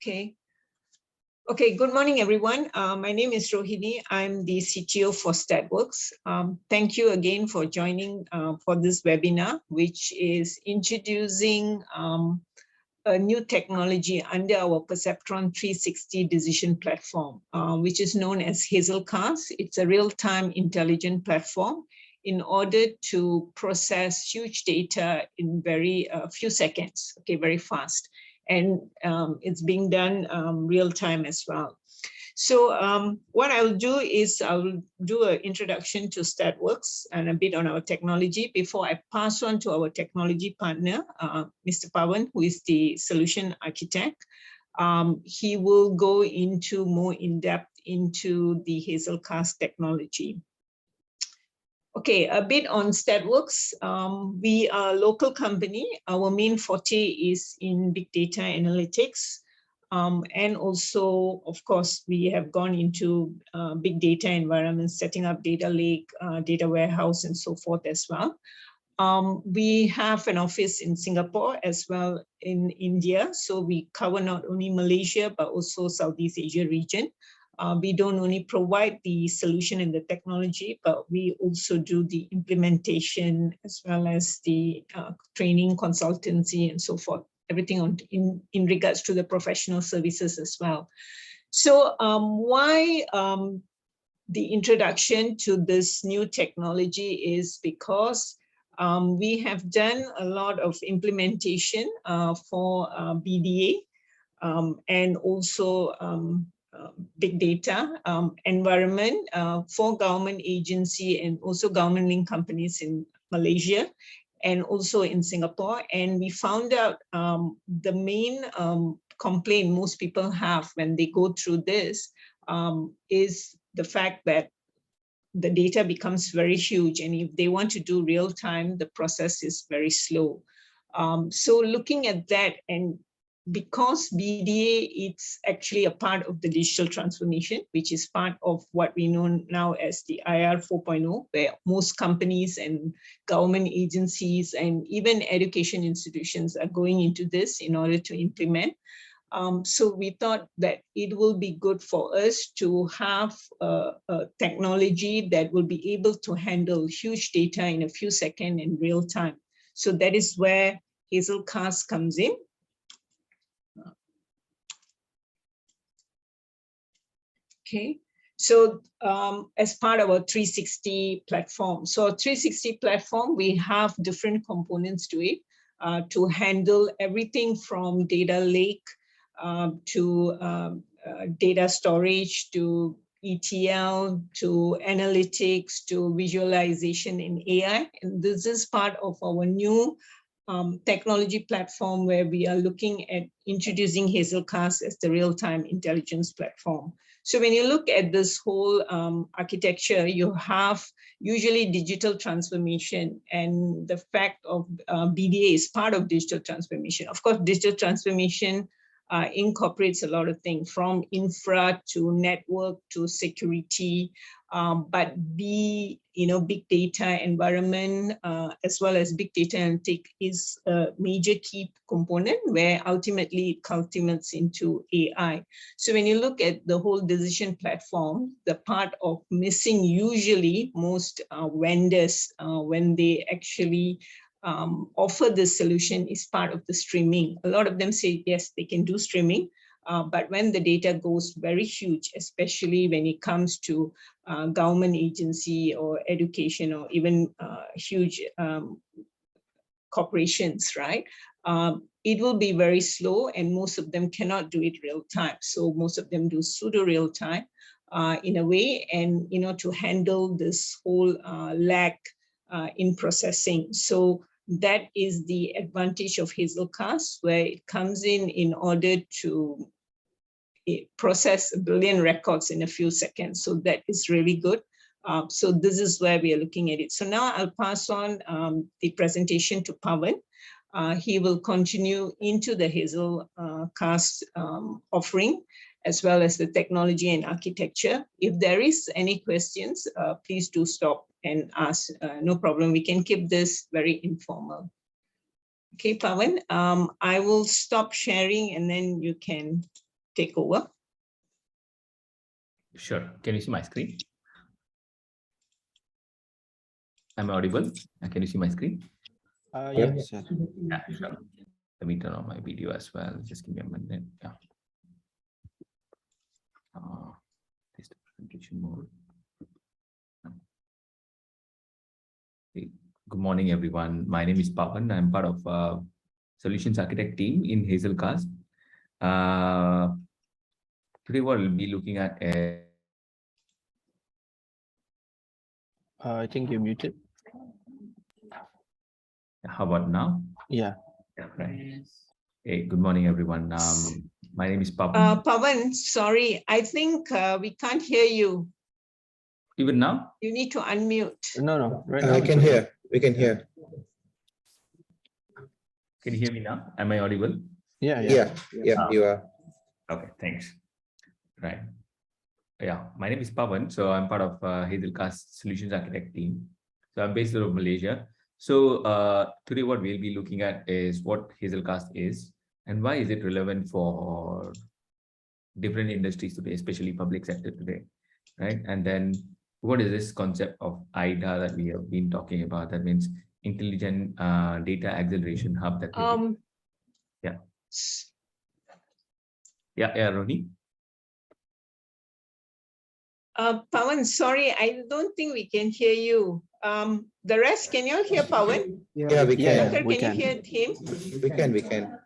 Okay. Okay, good morning, everyone. My name is Ruhini. I'm the CTO for Statworks. Thank you again for joining for this webinar, which is introducing a new technology under our Perceptron 360 decision platform, which is known as Hazelcast. It's a real-time intelligent platform in order to process huge data in very few seconds, okay, very fast. And it's being done real time as well. So what I'll do is I'll do an introduction to Statworks and a bit on our technology before I pass on to our technology partner, Mr. Pavan, who is the solution architect. He will go into more in depth into the Hazelcast technology. Okay, a bit on Statworks. We are a local company. Our main forte is in big data analytics. And also, of course, we have gone into big data environments, setting up data lake, data warehouse, and so forth as well. We have an office in Singapore as well in India. So we cover not only Malaysia, but also Southeast Asia region. We don't only provide the solution and the technology, but we also do the implementation as well as the training, consultancy, and so forth. Everything in regards to the professional services as well. So why the introduction to this new technology is because we have done a lot of implementation for BDA and also big data environment for government agency and also government linked companies in Malaysia and also in Singapore. And we found out the main complaint most people have when they go through this is the fact that the data becomes very huge. And if they want to do real time, the process is very slow. So looking at that, and because BDA, it's actually a part of the digital transformation, which is part of what we know now as the IR 4.0, where most companies and government agencies and even education institutions are going into this in order to implement. So we thought that it will be good for us to have a technology that will be able to handle huge data in a few seconds in real time. So that is where Hazelcast comes in. Okay, so as part of our 360 platform. So a 360 platform, we have different components to it to handle everything from data lake to data storage, to ETL, to analytics, to visualization in AI. And this is part of our new technology platform where we are looking at introducing Hazelcast as the real-time intelligence platform. So when you look at this whole architecture, you have usually digital transformation, and the fact of BDA is part of digital transformation. Of course, digital transformation incorporates a lot of things from infra to network to security, but big data environment as well as big data analytics is a major key component where ultimately it culminates into AI. So when you look at the whole decision platform, the part of missing usually most vendors when they actually offer this solution is part of the streaming. A lot of them say, yes, they can do streaming, but when the data goes very huge, especially when it comes to government agency or education or even huge corporations, right? It will be very slow, and most of them cannot do it real time. So most of them do pseudo real time in a way, and to handle this whole lag in processing. So that is the advantage of Hazelcast, where it comes in order to process 1 billion records in a few seconds. So that is really good. So this is where we are looking at it. So now I'll pass on the presentation to Pavan. He will continue into the Hazelcast offering, as well as the technology and architecture. If there is any questions, please do stop and ask. No problem. We can keep this very informal. Okay, Pavan, I will stop sharing and then you can take over. Sure. Can you see my screen? Am I audible? Can you see my screen? Yes, sir. Yeah, sure. Let me turn on my video as well. Just give me a minute. Yeah. This presentation mode. Okay. Good morning, everyone. My name is Pavan. I'm part of Solutions Architect team in Hazelcast. Today, what we'll be looking at is I think you're muted. how about now? Yeah. Yeah, right. Hey, good morning, everyone. My name is Pavan. Pavan, sorry, I think we can't hear you. Even now? You need to unmute. No. Right now I can hear. We can hear. Can you hear me now? Am I audible? Yeah. Yeah, you are. Okay, thanks. Right. Yeah, my name is Pavan. So I'm part of Hazelcast Solutions Architect team. So I'm based out of Malaysia. So today what we'll be looking at is what Hazelcast is and why is it relevant for different industries today, especially public sector today, right? And then what is this concept of IDA that we have been talking about? That means Intelligent Data Acceleration Hub. That yeah, Ruhini. Pavan, sorry, I don't think we can hear you. The rest, can you hear Pavan? Yeah, we can. Doctor, can you hear him? We can.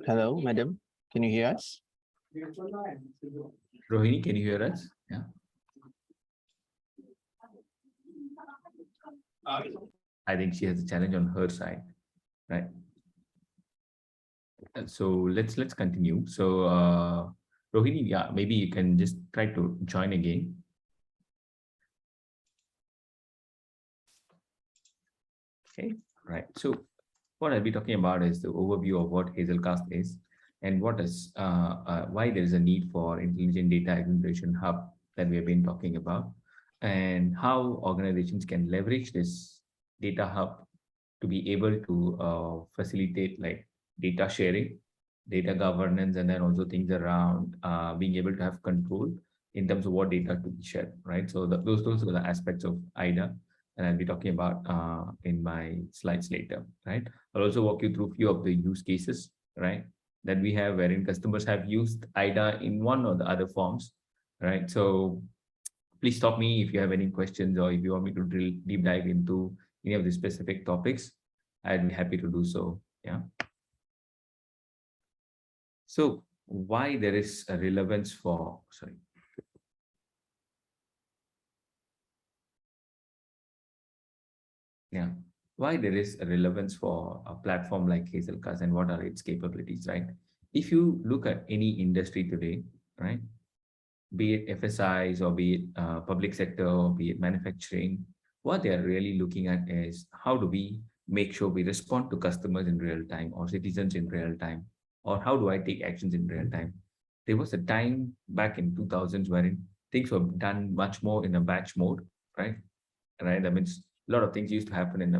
Hello, madam. Can you hear us? Ruhini, can you hear us? Yeah. I think she has a challenge on her side, right? So let's continue. So Ruhini, yeah, maybe you can just try to join again. Okay, right. So what I'll be talking about is the overview of what Hazelcast is and what is why there is a need for Intelligent Data Acceleration Hub that we have been talking about, and how organizations can leverage this data hub to be able to facilitate like data sharing, data governance, and then also things around being able to have control in terms of what data to be shared, right? So those are the aspects of IDA, and I'll be talking about in my slides later, right? I'll also walk you through a few of the use cases, right, that we have wherein customers have used IDA in one or the other forms, right? So please stop me if you have any questions or if you want me to deep dive into any of the specific topics. I'd be happy to do so. Yeah. So why there is a relevance for, why there is a relevance for a platform like Hazelcast and what are its capabilities, right? If you look at any industry today, right, be it FSIs or be it public sector or be it manufacturing, what they are really looking at is how do we make sure we respond to customers in real time or citizens in real time, or how do I take actions in real time? There was a time back in 2000s wherein things were done much more in a batch mode, right? Right. That means a lot of things used to happen in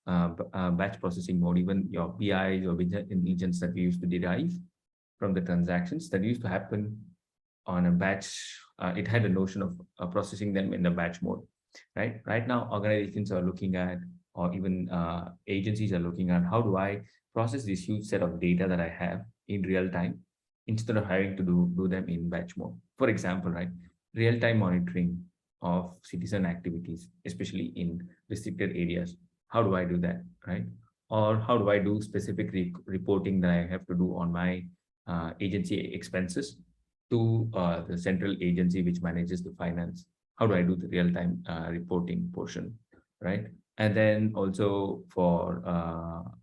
a batch processing mode. Even your BIs or business intelligence that we used to derive from the transactions that used to happen on a batch, it had a notion of processing them in a batch mode, right? Right now, organizations are looking at, or even agencies are looking at, how do I process this huge set of data that I have in real time instead of having to do them in batch mode. For example, right, real-time monitoring of citizen activities, especially in restricted areas. How do I do that, right? Or how do I do specific reporting that I have to do on my agency expenses to the central agency which manages the finance? How do I do the real-time reporting portion, right? And then also for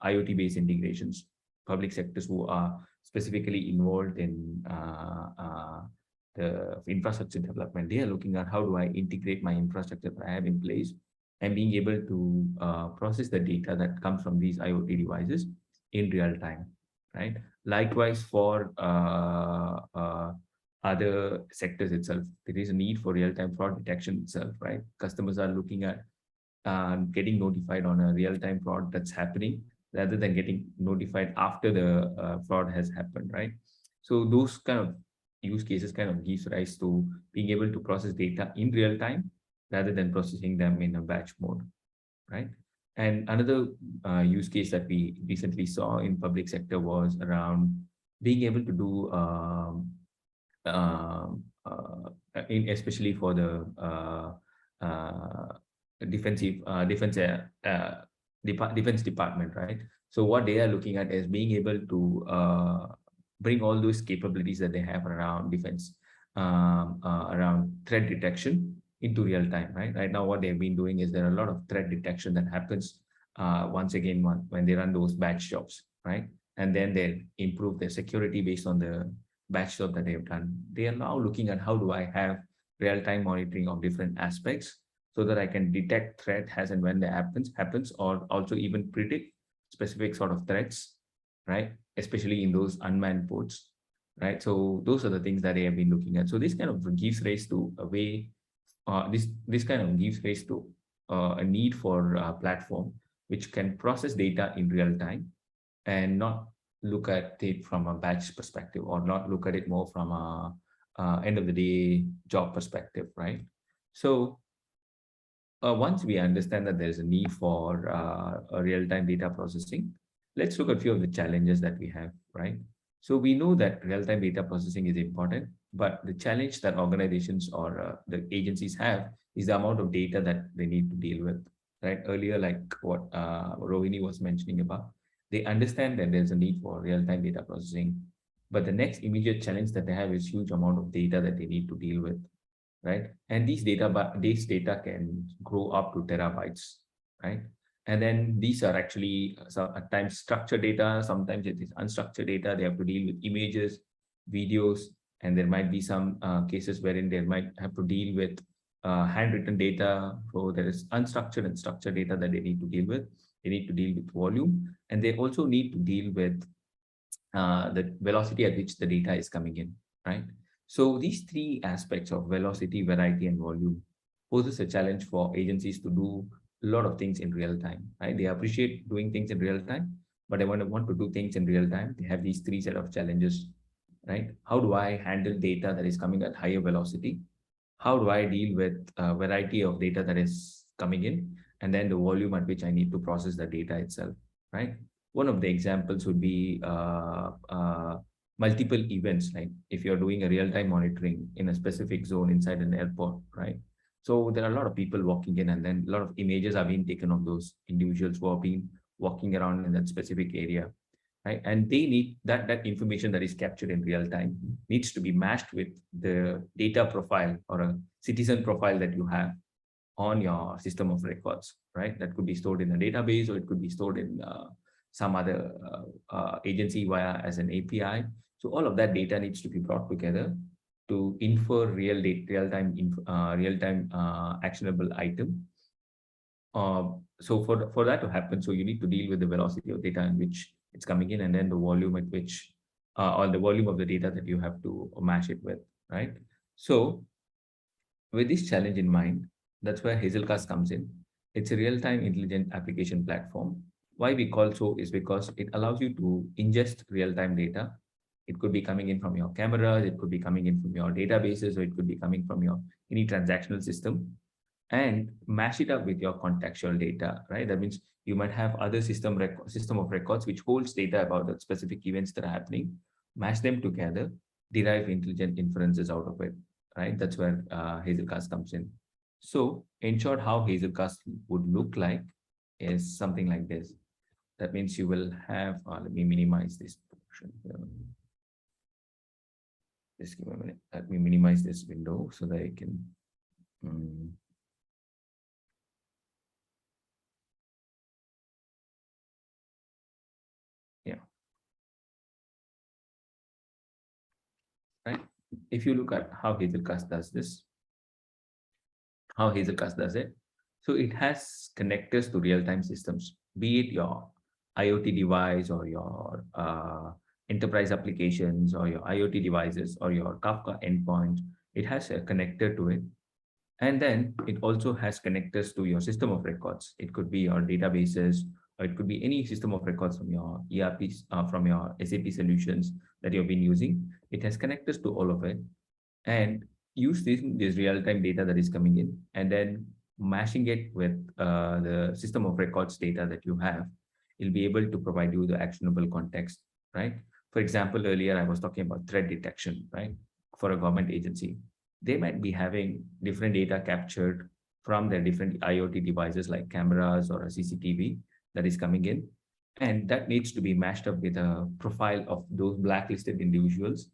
IoT-based integrations, public sectors who are specifically involved in the infrastructure development, they are looking at how do I integrate my infrastructure that I have in place and being able to process the data that comes from these IoT devices in real time, right? Likewise, for other sectors itself, there is a need for real-time fraud detection itself, right? Customers are looking at getting notified on a real-time fraud that's happening rather than getting notified after the fraud has happened, right? So those kind of use cases kind of gives rise to being able to process data in real time rather than processing them in a batch mode, right? And another use case that we recently saw in public sector was around being able to do especially for the defense department, right? So what they are looking at is being able to bring all those capabilities that they have around defense, around threat detection into real time, right? Right now, what they've been doing is there are a lot of threat detection that happens once again when they run those batch jobs, right? And then they improve their security based on the batch job that they've done. They are now looking at how do I have real-time monitoring of different aspects so that I can detect threat as and when that happens, or also even predict specific sort of threats, right? Especially in those unmanned ports, right? So those are the things that they have been looking at. So this kind of gives rise to a way, this kind of gives rise to a need for a platform which can process data in real time and not look at it from a batch perspective, or not look at it more from a end of the day job perspective, right? So once we understand that there's a need for a real-time data processing, let's look at a few of the challenges that we have, right? So we know that real-time data processing is important, but the challenge that organizations or the agencies have is the amount of data that they need to deal with, right? Earlier, like what Ruhini was mentioning about, they understand that there's a need for real-time data processing, but the next immediate challenge that they have is huge amount of data that they need to deal with, right? And these data can grow up to terabytes, right? And then these are actually at times structured data, sometimes it is unstructured data. They have to deal with images, videos, and there might be some cases wherein they might have to deal with handwritten data. So there is unstructured and structured data that they need to deal with. They need to deal with volume, and they also need to deal with the velocity at which the data is coming in, right? So these three aspects of velocity, variety, and volume poses a challenge for agencies to do a lot of things in real time, right? They appreciate doing things in real time, but they want to do things in real time. They have these three set of challenges, right? How do I handle data that is coming at higher velocity? How do I deal with a variety of data that is coming in? And then the volume at which I need to process the data itself, right? One of the examples would be multiple events, like if you're doing a real-time monitoring in a specific zone inside an airport, right? So there are a lot of people walking in, and then a lot of images are being taken of those individuals who have been walking around in that specific area, right? And they need that information that is captured in real time needs to be matched with the data profile or a citizen profile that you have on your system of records, right? That could be stored in a database, or it could be stored in some other agency via as an API. So all of that data needs to be brought together to infer real-time actionable item. So for that to happen, so you need to deal with the velocity of data in which it's coming in, and then the volume at which, or the volume of the data that you have to match it with, right? So with this challenge in mind, that's where Hazelcast comes in. It's a real-time intelligent application platform. Why we call so is because it allows you to ingest real-time data. It could be coming in from your cameras, it could be coming in from your databases, or it could be coming from your any transactional system, and mash it up with your contextual data, right? That means you might have other system of records which holds data about the specific events that are happening, mash them together, derive intelligent inferences out of it, right? That's where Hazelcast comes in. So in short, how Hazelcast would look like is something like this. That means you will have, let me minimize this portion here. Just give me a minute. Let me minimize this window so that I can. Yeah. Right. If you look at how Hazelcast does this, how Hazelcast does it. So it has connectors to real-time systems, be it your IoT device or your enterprise applications or your IoT devices or your Kafka endpoint. It has a connector to it. And then it also has connectors to your system of records. It could be your databases, or it could be any system of records from your ERPs, from your SAP solutions that you've been using. It has connectors to all of it, and use this real-time data that is coming in, and then mashing it with the system of records data that you have. It'll be able to provide you the actionable context, right? For example, earlier I was talking about threat detection, right? For a government agency, they might be having different data captured from their different IoT devices like cameras or a CCTV that is coming in. And that needs to be mashed up with a profile of those blacklisted individuals,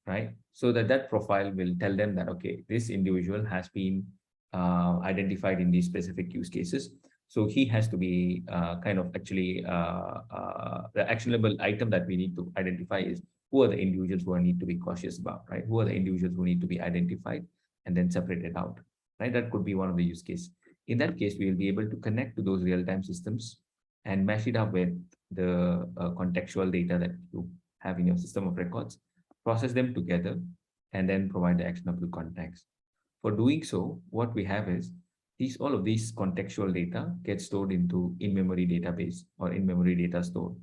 right? So that profile will tell them that, okay, this individual has been identified in these specific use cases. So he has to be the actionable item that we need to identify is who are the individuals who need to be cautious about, right? Who are the individuals who need to be identified and then separated out, right? That could be one of the use case. In that case, we will be able to connect to those real-time systems and mash it up with the contextual data that you have in your system of records, process them together, and then provide the actionable context. For doing so, what we have is all of these contextual data get stored into in-memory database or in-memory data store,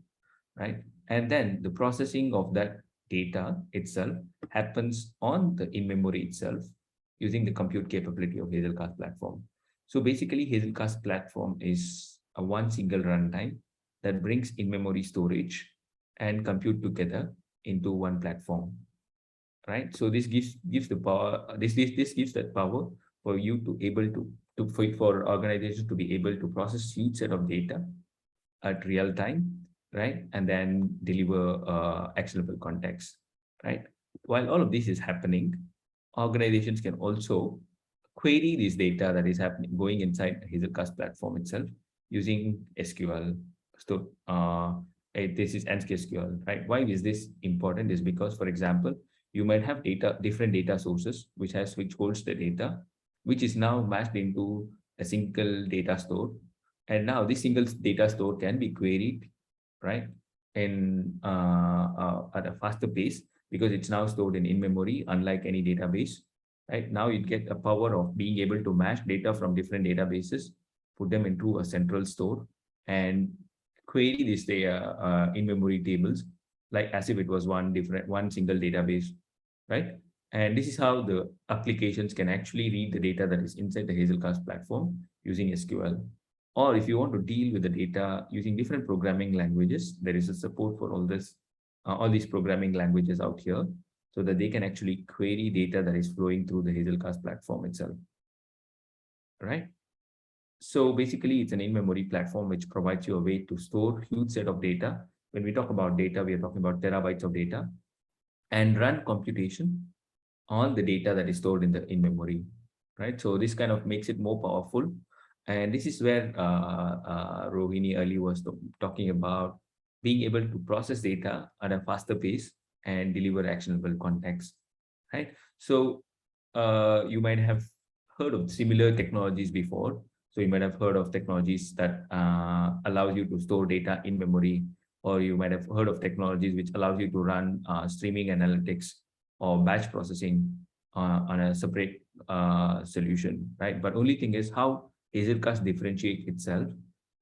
right? And then the processing of that data itself happens on the in-memory itself using the compute capability of Hazelcast platform. So basically, Hazelcast platform is a one single runtime that brings in-memory storage and compute together into one platform, right? So this gives the power. This gives that power for you to able to for organizations to be able to process huge set of data at real time, right? And then deliver actionable context, right? While all of this is happening, organizations can also query this data that is happening going inside the Hazelcast platform itself using SQL. So this is SQL, right? Why is this important? Is because, for example, you might have different data sources which holds the data, which is now mashed into a single data store. And now this single data store can be queried, right, in at a faster pace because it's now stored in memory, unlike any database. Right now, you get a power of being able to mash data from different databases, put them into a central store, and query this data in-memory tables like as if it was one single database, right? And this is how the applications can actually read the data that is inside the Hazelcast platform using SQL. Or if you want to deal with the data using different programming languages, there is a support for all these programming languages out here, so that they can actually query data that is flowing through the Hazelcast platform itself, right? So basically, it's an in-memory platform which provides you a way to store huge set of data. When we talk about data, we are talking about terabytes of data, and run computation on the data that is stored in the in-memory, right? So this kind of makes it more powerful. And this is where Ruhini earlier was talking about being able to process data at a faster pace and deliver actionable context, right? So you might have heard of similar technologies before. So you might have heard of technologies that allows you to store data in memory, or you might have heard of technologies which allows you to run streaming analytics or batch processing on a separate solution, right? But only thing is how Hazelcast differentiates itself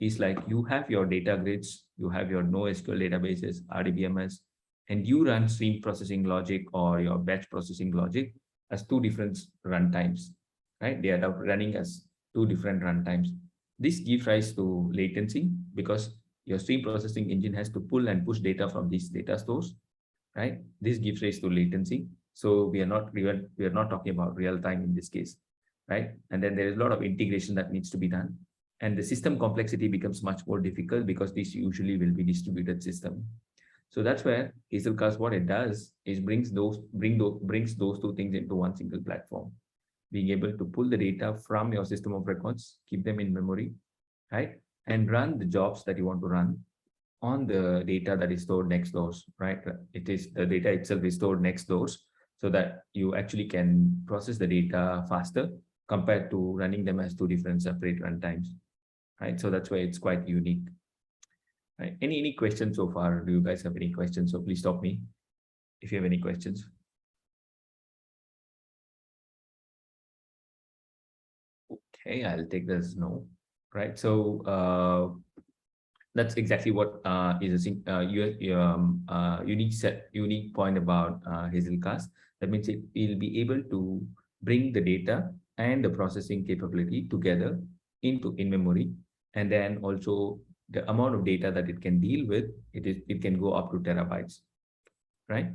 is like you have your data grids, you have your NoSQL databases, RDBMS, and you run stream processing logic or your batch processing logic as two different runtimes, right? They are running as two different runtimes. This gives rise to latency because your stream processing engine has to pull and push data from these data stores, right? This gives rise to latency. So we are not talking about real time in this case, right? And then there is a lot of integration that needs to be done. And the system complexity becomes much more difficult because this usually will be distributed system. So that's where Hazelcast, what it does is brings those two things into one single platform. Being able to pull the data from your system of records, keep them in memory, right? And run the jobs that you want to run on the data that is stored next doors, right? It is the data itself is stored next doors so that you actually can process the data faster compared to running them as two different separate runtimes, right? So that's why it's quite unique. Right? Any questions so far? Do you guys have any questions? So please stop me if you have any questions. Okay, I'll take this as no, right? So that's exactly what is a unique point about Hazelcast. That means it will be able to bring the data and the processing capability together into in-memory, and then also the amount of data that it can deal with, it can go up to terabytes, right?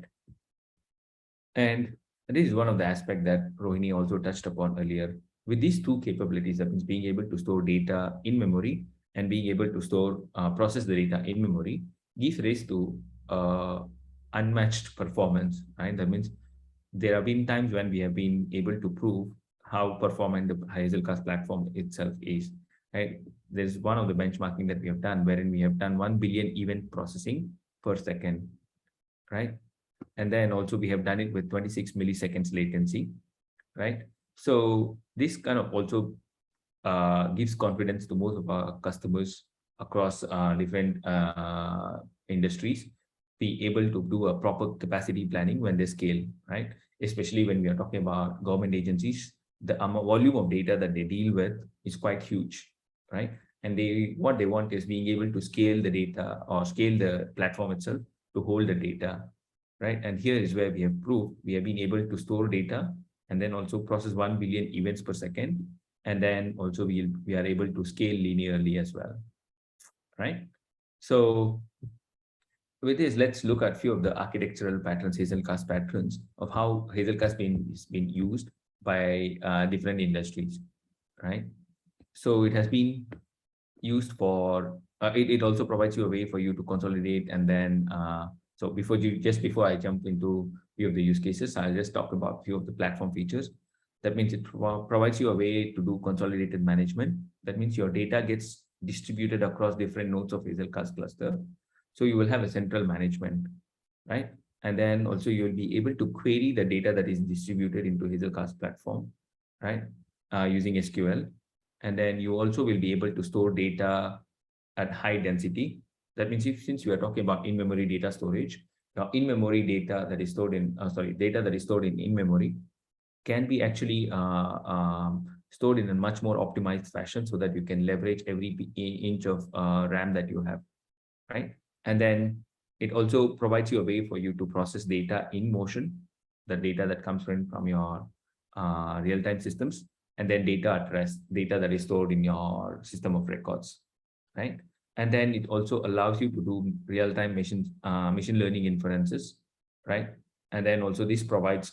And this is one of the aspects that Rohini also touched upon earlier. With these two capabilities, that means being able to store data in memory and being able to process the data in memory, gives rise to unmatched performance, right? That means there have been times when we have been able to prove how performant the Hazelcast platform itself is, right? There's one of the benchmarking that we have done wherein we have done 1 billion event processing per second, right? And then also we have done it with 26 milliseconds latency, right? So this kind of also gives confidence to most of our customers across different industries, be able to do a proper capacity planning when they scale, right? Especially when we are talking about government agencies, the volume of data that they deal with is quite huge, right? And what they want is being able to scale the data or scale the platform itself to hold the data, right? And here is where we have proved we have been able to store data and then also process 1 billion events per second. And then also we are able to scale linearly as well, right? So with this, let's look at a few of the architectural patterns, Hazelcast patterns of how Hazelcast is been used by different industries, right? So it has been used for, it also provides you a way for you to consolidate. And then, so before I jump into a few of the use cases, I'll just talk about a few of the platform features. That means it provides you a way to do consolidated management. That means your data gets distributed across different nodes of Hazelcast cluster. So you will have a central management, right? And then also you'll be able to query the data that is distributed into Hazelcast platform, right? Using SQL. And then you also will be able to store data at high density. That means since you are talking about in-memory data storage, now in-memory data that is stored in, data that is stored in in-memory can be actually stored in a much more optimized fashion so that you can leverage every inch of RAM that you have, right? And then it also provides you a way for you to process data in motion, the data that comes from your real-time systems, and then data at rest, data that is stored in your system of records, right? And then it also allows you to do real-time machine learning inferences, right? And then also this provides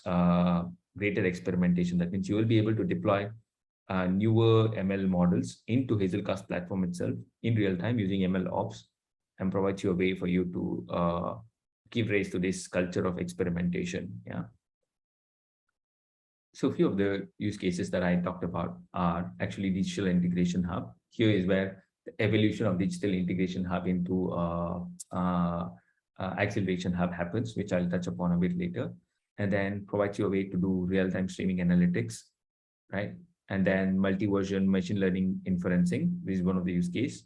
greater experimentation. That means you will be able to deploy newer ML models into Hazelcast platform itself in real time using ML ops, and provides you a way for you to give rise to this culture of experimentation. Yeah. So a few of the use cases that I talked about are actually digital integration hub. Here is where the evolution of digital integration hub into acceleration hub happens, which I'll touch upon a bit later, and then provides you a way to do real-time streaming analytics, right? And then multi-version machine learning inferencing. This is one of the use case,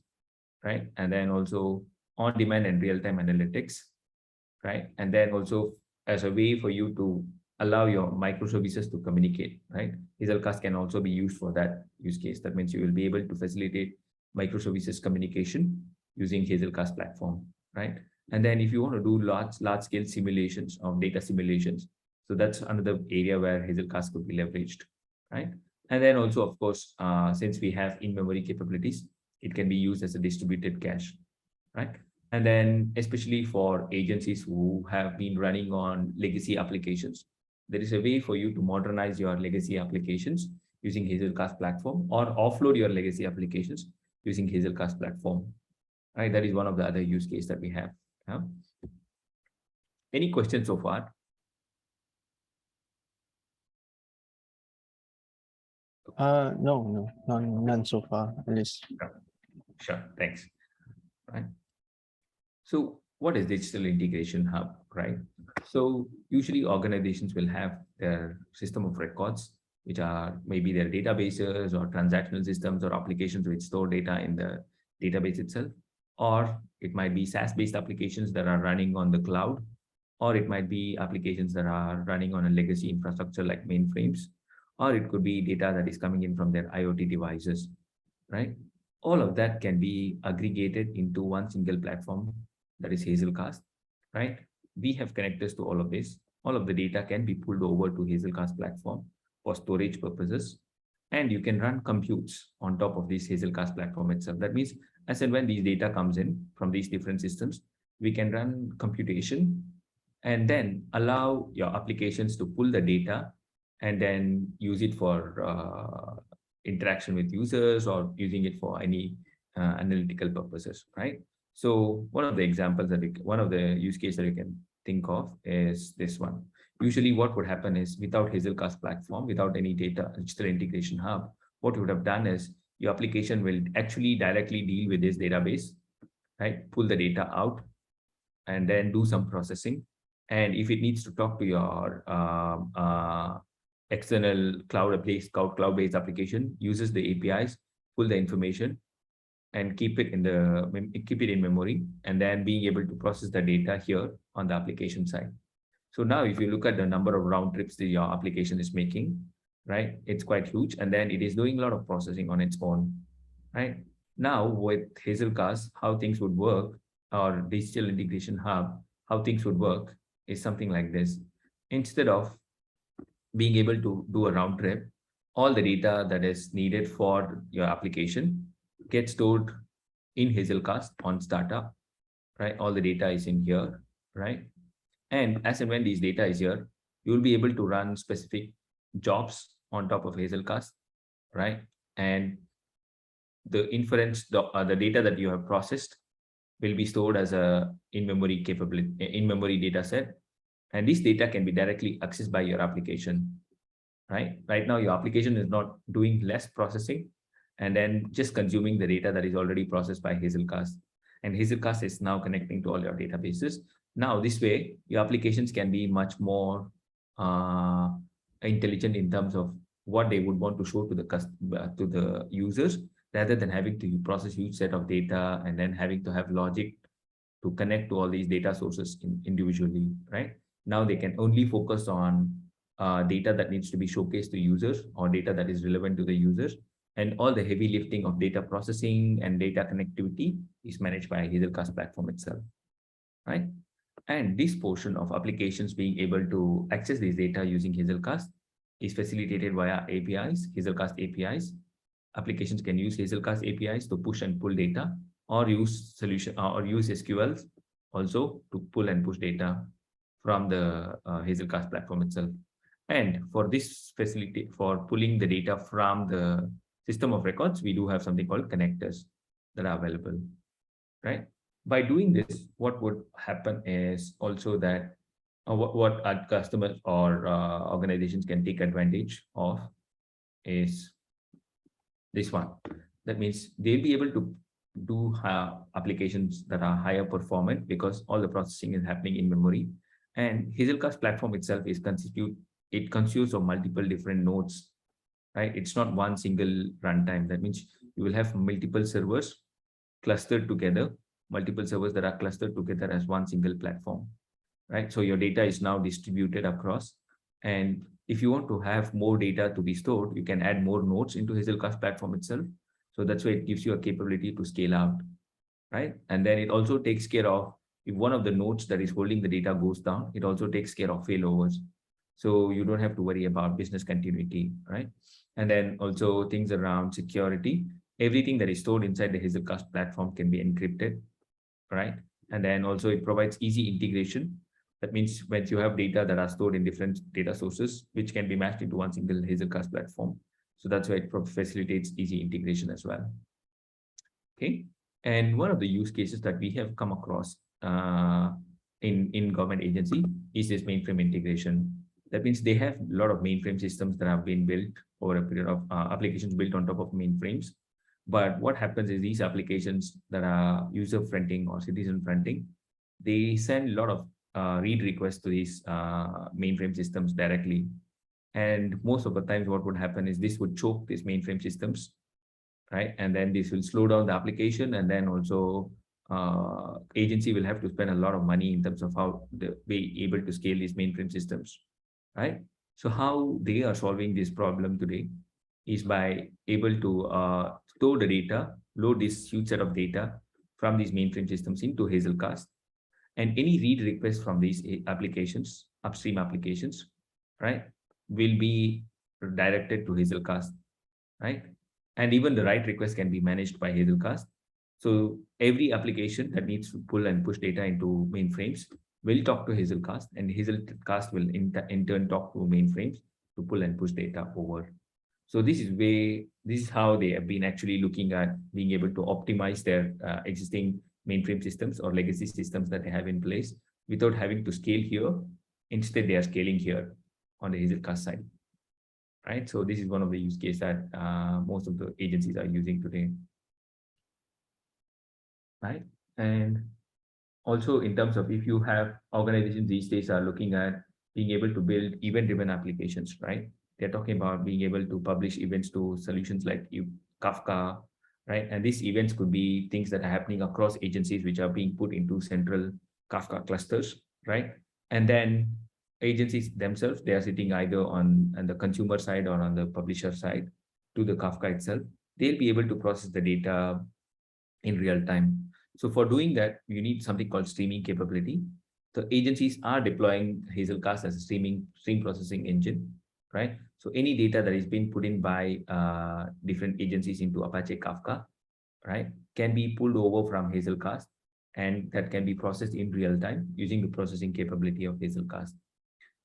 right? And then also on-demand and real-time analytics, right? And then also as a way for you to allow your microservices to communicate, right? Hazelcast can also be used for that use case. That means you will be able to facilitate microservices communication using Hazelcast platform, right? And then if you want to do large scale simulations of data simulations, so that's another area where Hazelcast could be leveraged, right? And then also, of course, since we have in-memory capabilities, it can be used as a distributed cache, right? And then especially for agencies who have been running on legacy applications, there is a way for you to modernize your legacy applications using Hazelcast platform, or offload your legacy applications using Hazelcast platform, right? That is one of the other use cases that we have. Yeah? Any questions so far? No, none so far, at least. Sure, thanks. Right. So what is digital integration hub, right? So usually organizations will have their system of records, which are maybe their databases or transactional systems or applications which store data in the database itself, or it might be SaaS-based applications that are running on the cloud, or it might be applications that are running on a legacy infrastructure like mainframes, or it could be data that is coming in from their IoT devices, right? All of that can be aggregated into one single platform, that is Hazelcast, right? We have connectors to all of this. All of the data can be pulled over to Hazelcast platform for storage purposes, and you can run computes on top of this Hazelcast platform itself. That means as and when these data comes in from these different systems, we can run computation and then allow your applications to pull the data and then use it for interaction with users or using it for any analytical purposes, right? So one of the examples that one of the use cases that you can think of is this one. Usually what would happen is without Hazelcast platform, without any data digital integration hub, what you would have done is your application will actually directly deal with this database, right? Pull the data out and then do some processing. And if it needs to talk to your external cloud-based application, uses the APIs, pull the information, and keep it in memory, and then being able to process the data here on the application side. So now, if you look at the number of round trips that your application is making, right, it's quite huge, and then it is doing a lot of processing on its own, right? Now with Hazelcast, how things would work, or digital integration hub, how things would work is something like this. Instead of being able to do a round trip, all the data that is needed for your application gets stored in Hazelcast on startup, right? All the data is in here, right? And as and when these data is here, you will be able to run specific jobs on top of Hazelcast, right? And the inference, the data that you have processed will be stored as a in-memory data set. And this data can be directly accessed by your application, right? Right now, your application is not doing less processing and then just consuming the data that is already processed by Hazelcast. And Hazelcast is now connecting to all your databases. Now, this way, your applications can be much more intelligent in terms of what they would want to show to the users, rather than having to process huge set of data and then having to have logic to connect to all these data sources individually, right? Now they can only focus on data that needs to be showcased to users or data that is relevant to the users, and all the heavy lifting of data processing and data connectivity is managed by Hazelcast platform itself, right? And this portion of applications being able to access this data using Hazelcast is facilitated via APIs, Hazelcast APIs. Applications can use Hazelcast APIs to push and pull data, or use SQLs also to pull and push data from the Hazelcast platform itself. And for this facility, for pulling the data from the system of records, we do have something called connectors that are available, right? By doing this, what would happen is also that what our customers or organizations can take advantage of is this one. That means they'll be able to do applications that are higher performant because all the processing is happening in memory. And Hazelcast platform itself is consists of multiple different nodes, right? It's not one single runtime. That means you will have multiple servers clustered together, multiple servers that are clustered together as one single platform, right? So your data is now distributed across. And if you want to have more data to be stored, you can add more nodes into Hazelcast platform itself. So that's why it gives you a capability to scale out, right? And then it also takes care of, if one of the nodes that is holding the data goes down, it also takes care of failovers. So you don't have to worry about business continuity, right? And then also things around security. Everything that is stored inside the Hazelcast platform can be encrypted, right? And then also it provides easy integration. That means when you have data that are stored in different data sources, which can be matched into one single Hazelcast platform. So that's why it facilitates easy integration as well. Okay. And one of the use cases that we have come across in government agency is this mainframe integration. That means they have a lot of mainframe systems that have been built over a period of applications built on top of mainframes. But what happens is these applications that are user fronting or citizen fronting, they send a lot of read requests to these mainframe systems directly. And most of the times what would happen is this would choke these mainframe systems, right? And then this will slow down the application, and then also agency will have to spend a lot of money in terms of how they be able to scale these mainframe systems, right? So how they are solving this problem today is by able to store the data, load this huge set of data from these mainframe systems into Hazelcast, and any read request from these applications, upstream applications, right, will be directed to Hazelcast, right? And even the write request can be managed by Hazelcast. So every application that needs to pull and push data into mainframes will talk to Hazelcast, and Hazelcast will in turn talk to mainframes to pull and push data over. So this is how they have been actually looking at being able to optimize their existing mainframe systems or legacy systems that they have in place without having to scale here. Instead, they are scaling here on the Hazelcast side, right? So this is one of the use cases that most of the agencies are using today, right? And also in terms of if you have organizations these days are looking at being able to build event-driven applications, right? They're talking about being able to publish events to solutions like Kafka, right? And these events could be things that are happening across agencies, which are being put into central Kafka clusters, right? And then agencies themselves, they are sitting either on the consumer side or on the publisher side to the Kafka itself. They'll be able to process the data in real time. So for doing that, you need something called streaming capability. The agencies are deploying Hazelcast as a stream processing engine, right? So any data that is being put in by different agencies into Apache Kafka, right, can be pulled over from Hazelcast, and that can be processed in real time using the processing capability of Hazelcast,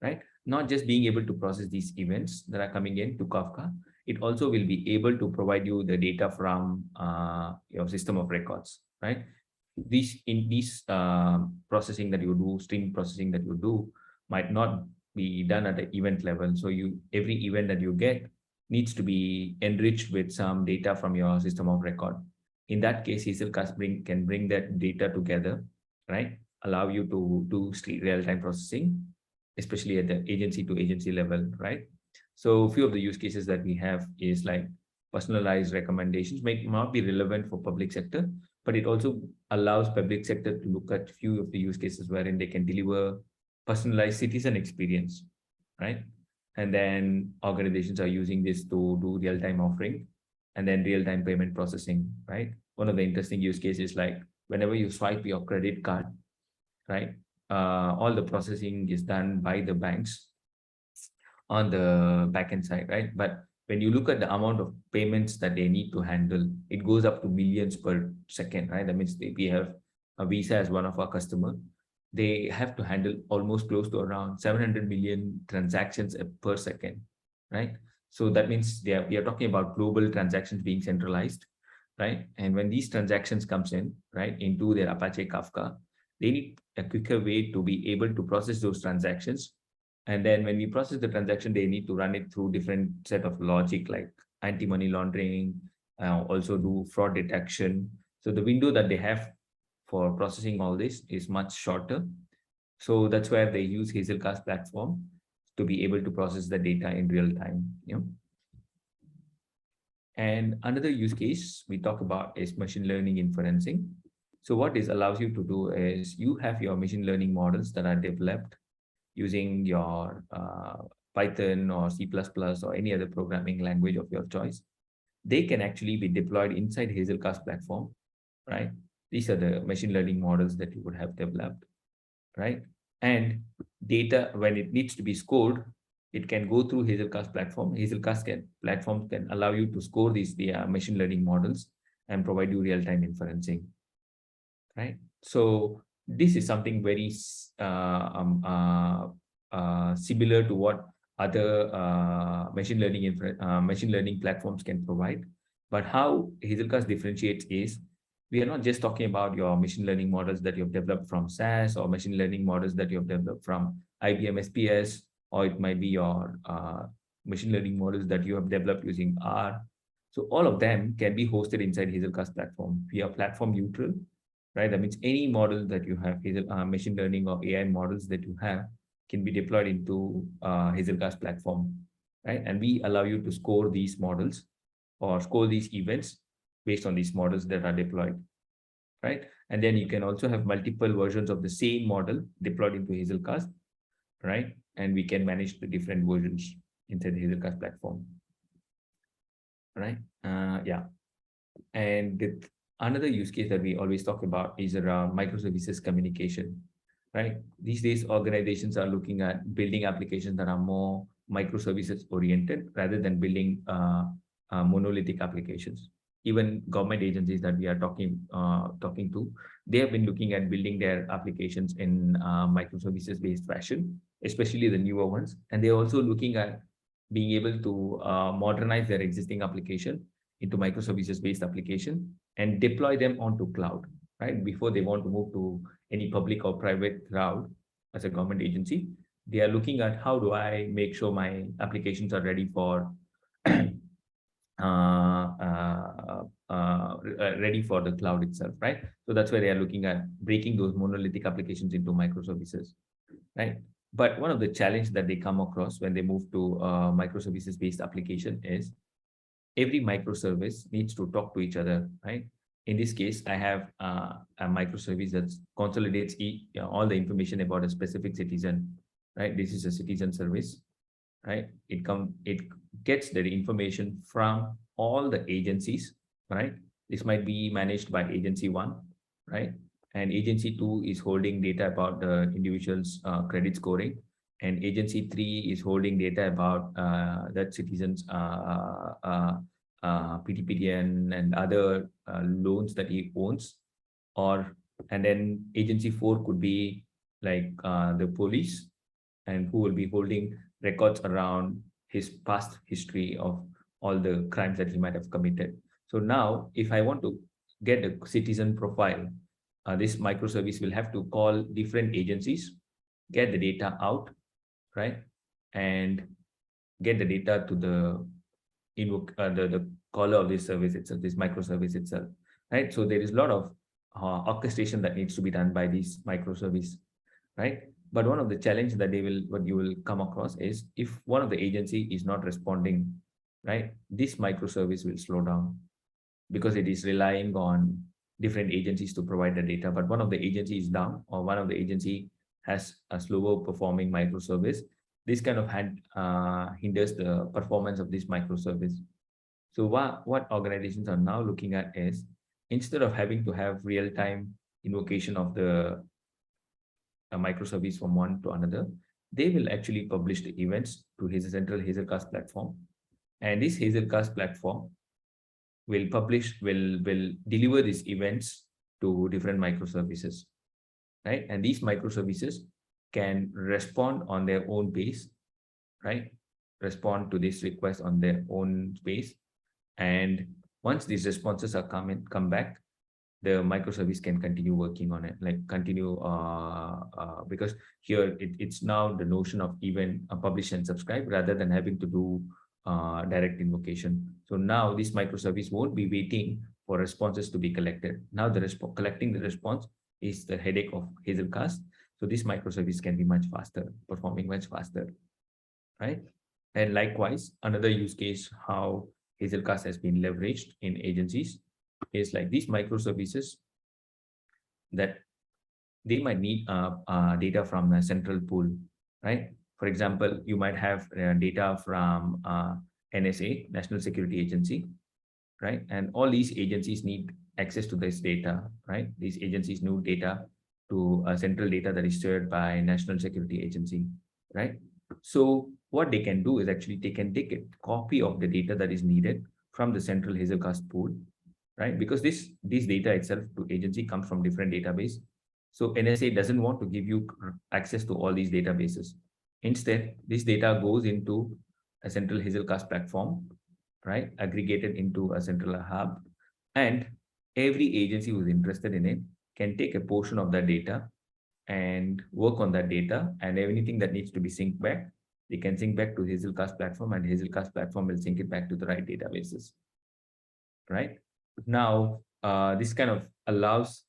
right? Not just being able to process these events that are coming in to Kafka, it also will be able to provide you the data from your system of records, right? These processing that you do, stream processing that you do, might not be done at the event level. So every event that you get needs to be enriched with some data from your system of record. In that case, Hazelcast can bring that data together, right? Allow you to do real-time processing, especially at the agency to agency level, right? So a few of the use cases that we have is like personalized recommendations may not be relevant for public sector, but it also allows public sector to look at few of the use cases wherein they can deliver personalized citizen experience, right? And then organizations are using this to do real-time offering and then real-time payment processing, right? One of the interesting use cases, like whenever you swipe your credit card, right? All the processing is done by the banks on the backend side, right? But when you look at the amount of payments that they need to handle, it goes up to millions per second, right? That means we have a Visa as one of our customers. They have to handle almost close to around 700 million transactions per second, right? So that means we are talking about global transactions being centralized, right? And when these transactions comes in, right, into their Apache Kafka, they need a quicker way to be able to process those transactions. And then when we process the transaction, they need to run it through different set of logic like anti-money laundering, also do fraud detection. So the window that they have for processing all this is much shorter. So that's where they use Hazelcast platform to be able to process the data in real time. And another use case we talk about is machine learning inferencing. So what this allows you to do is you have your machine learning models that are developed using your Python or C++ or any other programming language of your choice. They can actually be deployed inside Hazelcast platform, right? These are the machine learning models that you would have developed, right? And data, when it needs to be scored, it can go through Hazelcast platform. Platform can allow you to score these machine learning models and provide you real-time inferencing, right? So this is something very similar to what other machine learning platforms can provide. But how Hazelcast differentiates is we are not just talking about your machine learning models that you've developed from SAS or machine learning models that you've developed from IBM SPS, or it might be your machine learning models that you have developed using R. So all of them can be hosted inside Hazelcast platform. We are platform neutral, right? That means any model that you have, machine learning or AI models that you have, can be deployed into Hazelcast platform, right? And we allow you to score these models or score these events based on these models that are deployed, right? And then you can also have multiple versions of the same model deployed into Hazelcast. right? And we can manage the different versions inside the Hazelcast platform, right? Yeah. And another use case that we always talk about is around microservices communication, right? These days, organizations are looking at building applications that are more microservices oriented rather than building monolithic applications. Even government agencies that we are talking to, they have been looking at building their applications in microservices based fashion, especially the newer ones. And they're also looking at being able to modernize their existing application into microservices based application and deploy them onto cloud, right? Before they want to move to any public or private cloud as a government agency, they are looking at how do I make sure my applications are ready for ready for the cloud itself, right? So that's why they are looking at breaking those monolithic applications into microservices, right? But one of the challenges that they come across when they move to microservices based application is every microservice needs to talk to each other, right? In this case, I have a microservice that consolidates all the information about a specific citizen, right? This is a citizen service, right? It gets the information from all the agencies, right? This might be managed by agency 1, right? And agency 2 is holding data about the individual's credit scoring, and agency 3 is holding data about that citizen's PTPDN and other loans that he owns. And then agency 4 could be like the police, and who will be holding records around his past history of all the crimes that he might have committed. So now, if I want to get a citizen profile, this microservice will have to call different agencies, get the data out, right? And get the data to the the caller of this service itself, this microservice itself, right? So there is a lot of orchestration that needs to be done by these microservice, right? But one of the challenges that what you will come across is if one of the agency is not responding, right? This microservice will slow down because it is relying on different agencies to provide the data. But one of the agency is down, or one of the agency has a slower performing microservice. This kind of hinders the performance of this microservice. So what organizations are now looking at is, instead of having to have real-time invocation of the microservice from one to another, they will actually publish the events to his central Hazelcast platform. And this Hazelcast platform will deliver these events to different microservices, right? And these microservices can respond on their own pace, right? Respond to this request on their own pace. And once these responses are come back, the microservice can continue working on it, like continue because here it's now the notion of event publish and subscribe rather than having to do direct invocation. So now this microservice won't be waiting for responses to be collected. Now collecting the response is the headache of Hazelcast. So this microservice can be much faster, performing much faster, right? And likewise, another use case how Hazelcast has been leveraged in agencies is like these microservices that they might need data from a central pool, right? For example, you might have data from NSA, National Security Agency, right? And all these agencies need access to this data, right? These agencies need data to central data that is shared by National Security Agency, right? So what they can do is actually they can take a copy of the data that is needed from the central Hazelcast pool, right? Because this data itself to agency comes from different database. So NSA doesn't want to give you access to all these databases. Instead, this data goes into a central Hazelcast platform, right? Aggregated into a central hub, and every agency who's interested in it can take a portion of that data and work on that data, and anything that needs to be synced back, they can sync back to Hazelcast platform, and Hazelcast platform will sync it back to the right databases, right? Now, this kind of allows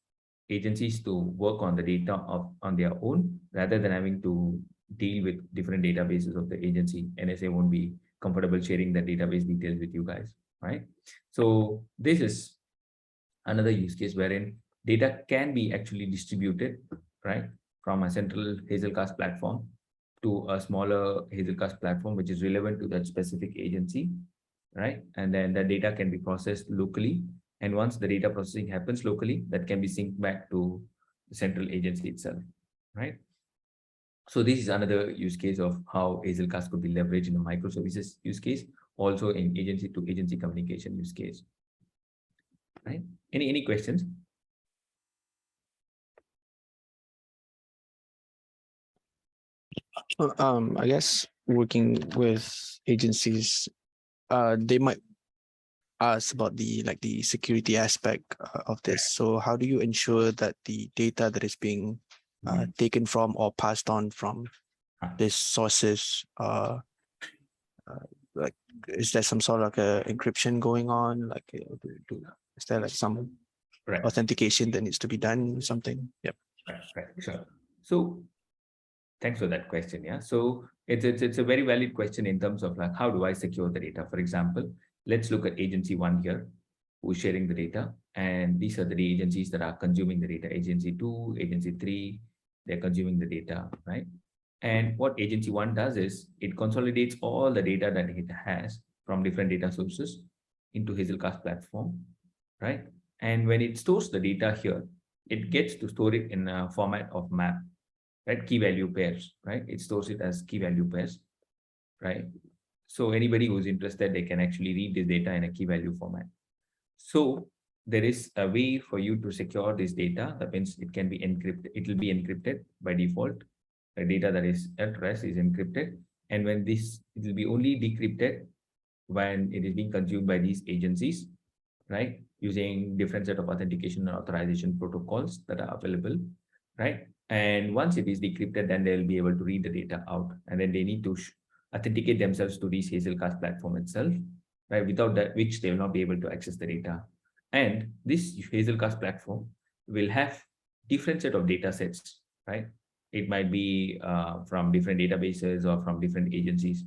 agencies to work on the data on their own rather than having to deal with different databases of the agency. NSA won't be comfortable sharing the database details with you guys, right? So this is another use case wherein data can be actually distributed, right, from a central Hazelcast platform to a smaller Hazelcast platform, which is relevant to that specific agency, right? And then the data can be processed locally. And once the data processing happens locally, that can be synced back to the central agency itself, right? So this is another use case of how Hazelcast could be leveraged in a microservices use case, also in agency to agency communication use case, right? Any questions? I guess working with agencies, they might ask about the security aspect of this. So how do you ensure that the data that is being taken from or passed on from these sources, like, is there some sort of like a encryption going on? Like, is there like some Right. authentication that needs to be done? Something? Yep. Right. Sure. So thanks for that question. Yeah. So it's a very valid question in terms of like, how do I secure the data? For example, let's look at agency 1 here, who's sharing the data. And these are the agencies that are consuming the data. Agency 2, agency 3, they're consuming the data, right? And what agency 1 does is it consolidates all the data that it has from different data sources into Hazelcast platform, right? And when it stores the data here, it gets to store it in a format of map, right? Key value pairs, right? It stores it as key value pairs, right? So anybody who's interested, they can actually read this data in a key value format. So there is a way for you to secure this data. That means it can be encrypted. It will be encrypted by default. The data that is at rest is encrypted. And when this, it will be only decrypted when it is being consumed by these agencies, right? Using different set of authentication and authorization protocols that are available, right? And once it is decrypted, then they'll be able to read the data out, and then they need to authenticate themselves to this Hazelcast platform itself, right? Without that, which they will not be able to access the data. And this Hazelcast platform will have different set of data sets, right? It might be from different databases or from different agencies.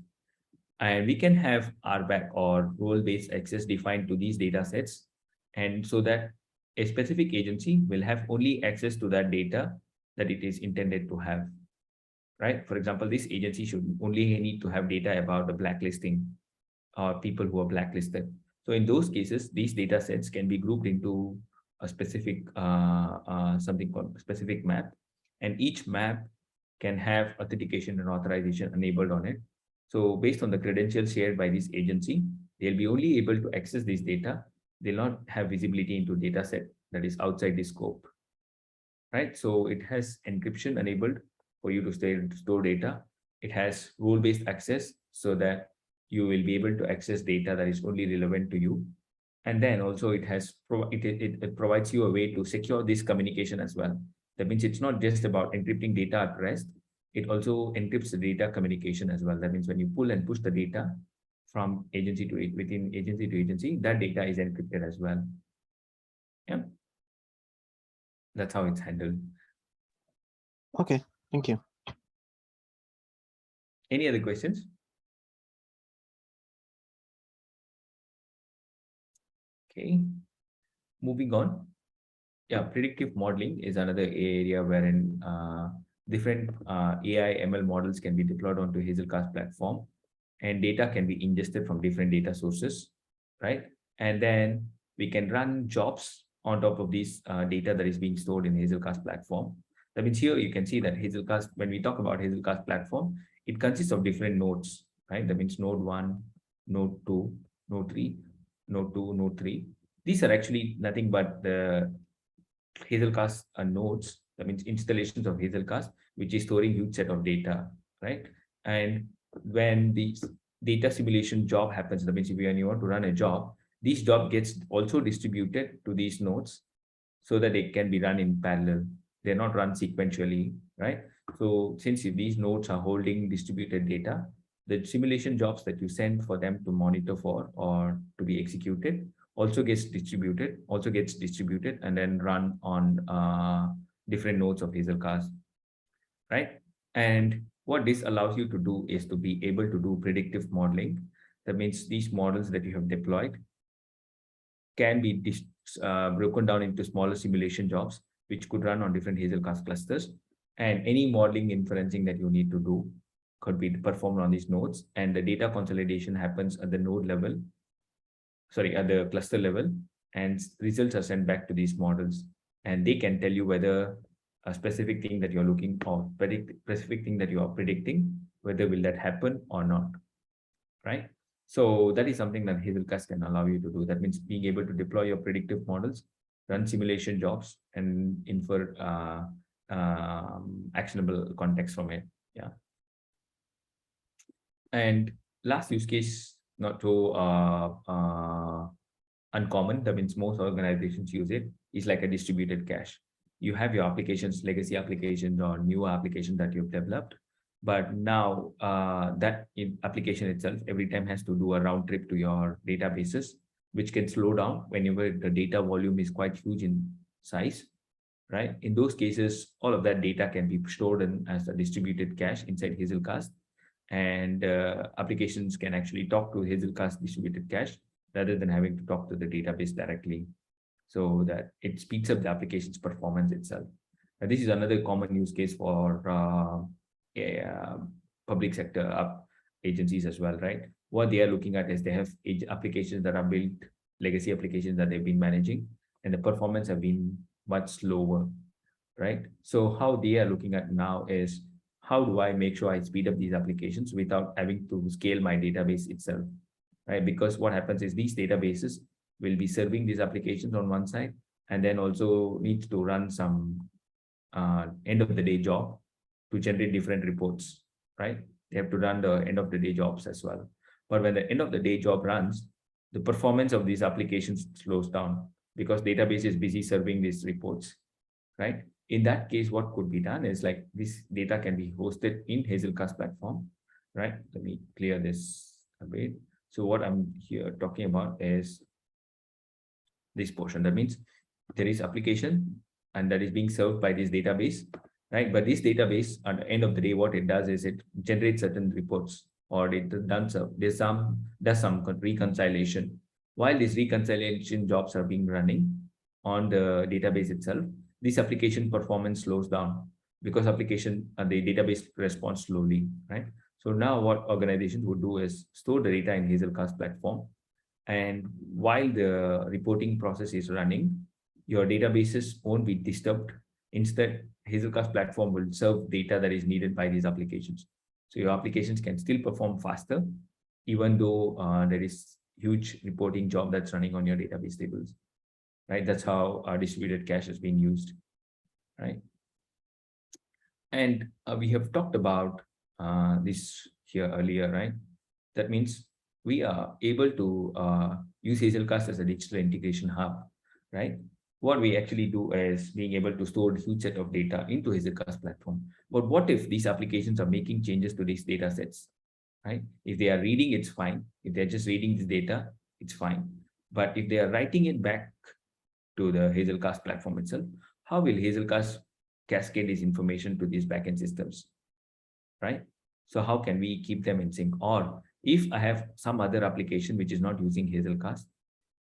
And we can have RBAC or role-based access defined to these data sets. And so that a specific agency will have only access to that data that it is intended to have, right? For example, this agency should only need to have data about the blacklisting or people who are blacklisted. So in those cases, these data sets can be grouped into a specific, something called a specific map. And each map can have authentication and authorization enabled on it. So based on the credentials shared by this agency, they'll be only able to access this data. They'll not have visibility into data set that is outside the scope, right? So it has encryption enabled for you to store data. It has role-based access so that you will be able to access data that is only relevant to you. And then also it has it provides you a way to secure this communication as well. That means it's not just about encrypting data at rest. It also encrypts the data communication as well. That means when you pull and push the data from agency to within agency to agency, that data is encrypted as well. Yeah. That's how it's handled. Okay, thank you. Any other questions? Okay, moving on. Yeah, predictive modeling is another area wherein different AI ML models can be deployed onto Hazelcast platform, and data can be ingested from different data sources, right? And then we can run jobs on top of this data that is being stored in Hazelcast platform. That means here you can see that Hazelcast, when we talk about Hazelcast platform, it consists of different nodes, right? That means node 1, node 2, node 3, node 2, node 3. These are actually nothing but the Hazelcast nodes, that means installations of Hazelcast, which is storing huge set of data, right? And when the data simulation job happens, that means when you want to run a job, this job gets also distributed to these nodes so that they can be run in parallel. They're not run sequentially, right? So since these nodes are holding distributed data, the simulation jobs that you send for them to monitor for or to be executed also gets distributed, and then run on different nodes of Hazelcast, right? And what this allows you to do is to be able to do predictive modeling. That means these models that you have deployed can be broken down into smaller simulation jobs, which could run on different Hazelcast clusters. And any modeling inferencing that you need to do could be performed on these nodes, and the data consolidation happens at the node level, sorry, at the cluster level, and results are sent back to these models, and they can tell you whether a specific thing that you're looking for, specific thing that you are predicting, whether will that happen or not, right? So that is something that Hazelcast can allow you to do. That means being able to deploy your predictive models, run simulation jobs, and infer actionable context from it. Yeah. And last use case, not too uncommon, that means most organizations use it, is like a distributed cache. You have your applications, legacy applications or new applications that you've developed, but now that application itself every time has to do a round trip to your databases, which can slow down whenever the data volume is quite huge in size, right? In those cases, all of that data can be stored in as a distributed cache inside Hazelcast, and applications can actually talk to Hazelcast distributed cache rather than having to talk to the database directly, so that it speeds up the application's performance itself. And this is another common use case for public sector agencies as well, right? What they are looking at is they have applications that are built, legacy applications that they've been managing, and the performance have been much slower, right? So how they are looking at now is, how do I make sure I speed up these applications without having to scale my database itself, right? Because what happens is these databases will be serving these applications on one side, and then also needs to run some end of the day job to generate different reports, right? They have to run the end of the day jobs as well. But when the end of the day job runs, the performance of these applications slows down because database is busy serving these reports, right? In that case, what could be done is like this data can be hosted in Hazelcast platform, right? Let me clear this a bit. So what I'm here talking about is this portion. That means there is application and that is being served by this database, right? But this database at the end of the day, what it does is it generates certain reports, or it does some reconciliation. While these reconciliation jobs are being running on the database itself, this application performance slows down because the database responds slowly, right? So now what organizations would do is store the data in Hazelcast platform, and while the reporting process is running, your databases won't be disturbed. Instead, Hazelcast platform will serve data that is needed by these applications. So your applications can still perform faster, even though there is huge reporting job that's running on your database tables, right? That's how our distributed cache has been used, right? And we have talked about this here earlier, right? That means we are able to use Hazelcast as a digital integration hub, right? What we actually do is being able to store a huge set of data into Hazelcast platform. But what if these applications are making changes to these data sets, right? If they are reading, it's fine. If they're just reading this data, it's fine. But if they are writing it back to the Hazelcast platform itself, how will Hazelcast cascade this information to these backend systems, right? So how can we keep them in sync? Or if I have some other application which is not using Hazelcast,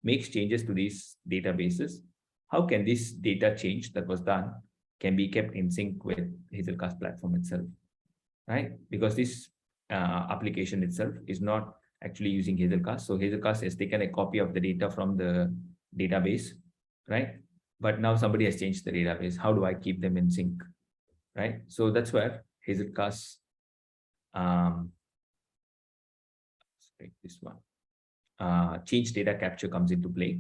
makes changes to these databases, how can this data change that was done can be kept in sync with Hazelcast platform itself, right? Because this application itself is not actually using Hazelcast. So Hazelcast has taken a copy of the data from the database, right? But now somebody has changed the database. How do I keep them in sync, right? So that's where Hazelcast, this one, change data capture comes into play,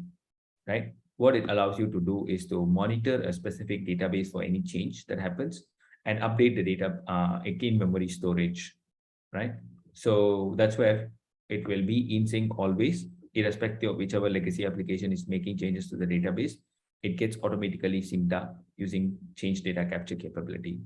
right? What it allows you to do is to monitor a specific database for any change that happens and update the data in memory storage, right? So that's where it will be in sync always, irrespective of whichever legacy application is making changes to the database. It gets automatically synced up using change data capture capability,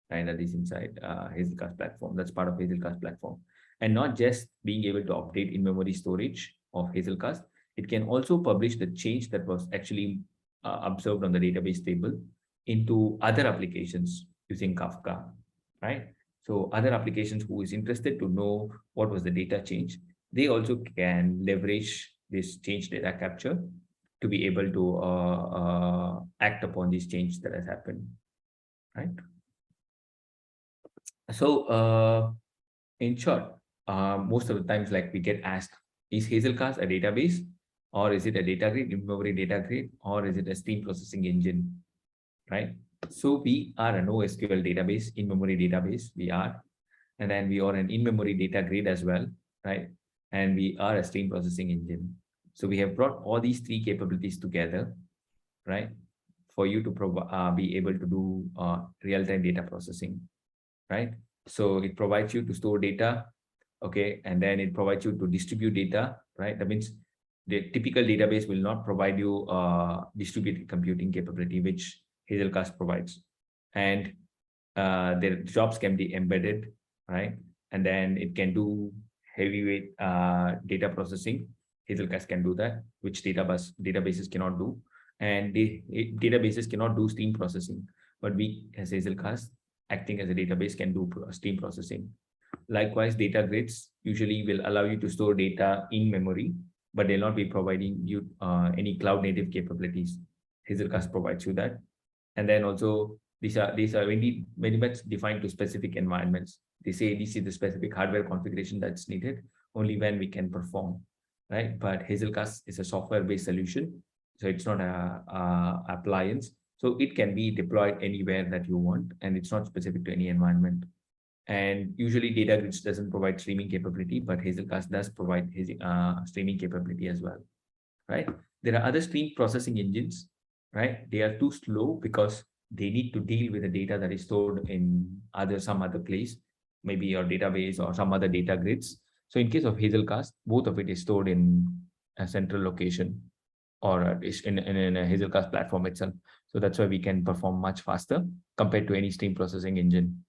right? That is inside Hazelcast platform. That's part of Hazelcast platform. And not just being able to update in memory storage of Hazelcast, it can also publish the change that was actually observed on the database table into other applications using Kafka, right? So other applications who is interested to know what was the data change, they also can leverage this change data capture to be able to act upon this change that has happened, right? So in short, most of the times, like we get asked, is Hazelcast a database, or is it a data grid, in-memory data grid, or is it a stream processing engine, right? So we are a NoSQL database, in-memory database, we are, and then we are an in-memory data grid as well, right? And we are a stream processing engine. So we have brought all these three capabilities together, right, for you to be able to do real-time data processing, right? So it provides you to store data, okay, and then it provides you to distribute data, right? That means the typical database will not provide you distributed computing capability, which Hazelcast provides. And their jobs can be embedded, right? And then it can do heavyweight data processing. Hazelcast can do that, which databases cannot do. And databases cannot do stream processing, but we as Hazelcast, acting as a database, can do stream processing. Likewise, data grids usually will allow you to store data in memory, but they'll not be providing you any cloud native capabilities. Hazelcast provides you that. And then also these are very much defined to specific environments. They say this is the specific hardware configuration that's needed, only when we can perform, right? But Hazelcast is a software-based solution, so it's not a appliance. So it can be deployed anywhere that you want, and it's not specific to any environment. And usually DataGrids doesn't provide streaming capability, but Hazelcast does provide streaming capability as well, right? There are other stream processing engines, right? They are too slow because they need to deal with the data that is stored in some other place, maybe your database or some other data grids. So in case of Hazelcast, both of it is stored in a central location or in a Hazelcast platform itself. So that's why we can perform much faster compared to any stream processing engine,